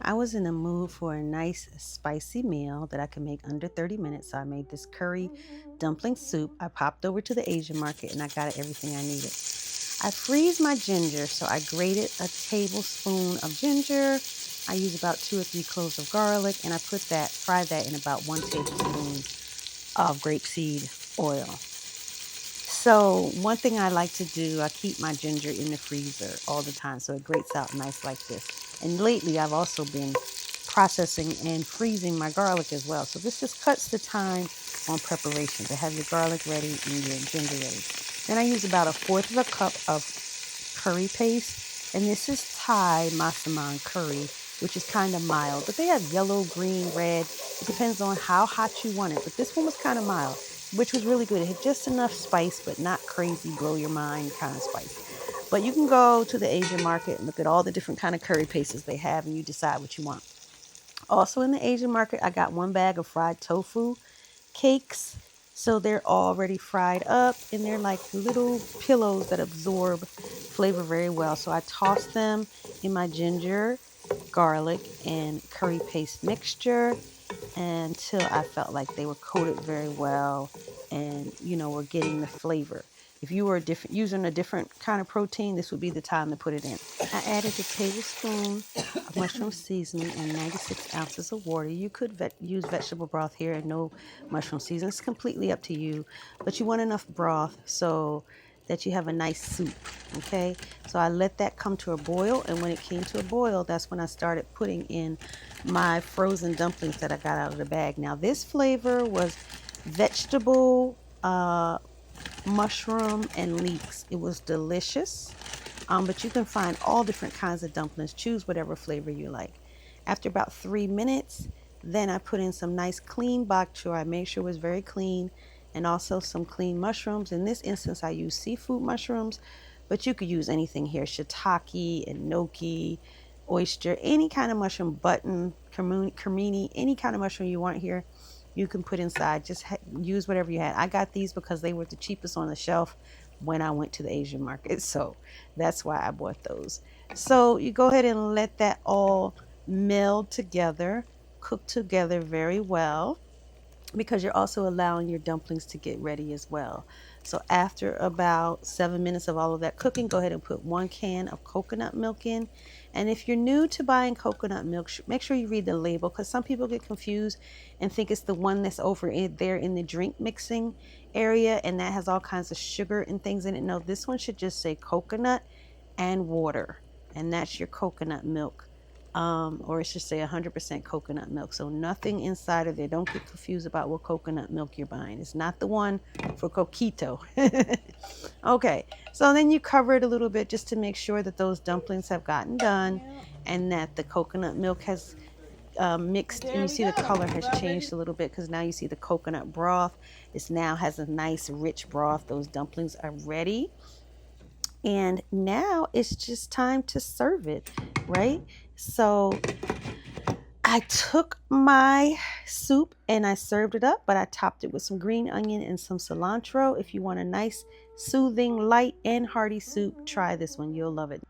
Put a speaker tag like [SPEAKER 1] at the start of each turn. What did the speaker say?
[SPEAKER 1] I was in the mood for a nice spicy meal that I can make under 30 minutes. So I made this curry dumpling soup. I popped over to the Asian market and I got everything I needed. I freeze my ginger, so I grated a tablespoon of ginger. I use about 2 or 3 cloves of garlic, and I fry that in about 1 tablespoon of grapeseed oil. So one thing I like to do, I keep my ginger in the freezer all the time so it grates out nice like this. And lately I've also been processing and freezing my garlic as well. So this just cuts the time on preparation to have your garlic ready and your ginger ready. Then I use about 1/4 of a cup of curry paste. And this is Thai massaman curry, which is kind of mild. But they have yellow, green, red. It depends on how hot you want it. But this one was kind of mild, which was really good. It had just enough spice, but not crazy, blow your mind kind of spice. But you can go to the Asian market and look at all the different kind of curry pastes they have, and you decide what you want. Also in the Asian market, I got 1 bag of fried tofu cakes. So they're already fried up, and they're like little pillows that absorb flavor very well. So I tossed them in my ginger, garlic, and curry paste mixture until I felt like they were coated very well and, were getting the flavor. If you were using a different kind of protein, this would be the time to put it in. I added a tablespoon of mushroom seasoning and 96 ounces of water. You could use vegetable broth here and no mushroom seasoning. It's completely up to you, but you want enough broth so that you have a nice soup, okay? So I let that come to a boil, and when it came to a boil, that's when I started putting in my frozen dumplings that I got out of the bag. Now this flavor was vegetable, mushroom, and leeks. It was delicious, but you can find all different kinds of dumplings. Choose whatever flavor you like. After about 3 minutes, then I put in some nice clean bok choy. I made sure it was very clean, and also some clean mushrooms. In this instance, I use seafood mushrooms, but you could use anything here: shiitake, enoki, oyster, any kind of mushroom, button, cremini, any kind of mushroom you want here, you can put inside. Just use whatever you had. I got these because they were the cheapest on the shelf when I went to the Asian market, so that's why I bought those. So you go ahead and let that all meld together, cook together very well, because you're also allowing your dumplings to get ready as well. So after about 7 minutes of all of that cooking, go ahead and put 1 can of coconut milk in. And if you're new to buying coconut milk, make sure you read the label, because some people get confused and think it's the one that's over there in the drink mixing area, and that has all kinds of sugar and things in it. No, this one should just say coconut and water, and that's your coconut milk. Or it should say 100% coconut milk. So nothing inside of there. Don't get confused about what coconut milk you're buying. It's not the one for coquito. Okay, so then you cover it a little bit just to make sure that those dumplings have gotten done and that the coconut milk has mixed, and you see the color has changed a little bit because now you see the coconut broth. It now has a nice rich broth. Those dumplings are ready. And now it's just time to serve it, right? So I took my soup and I served it up, but I topped it with some green onion and some cilantro. If you want a nice, soothing, light, and hearty soup, try this one. You'll love it.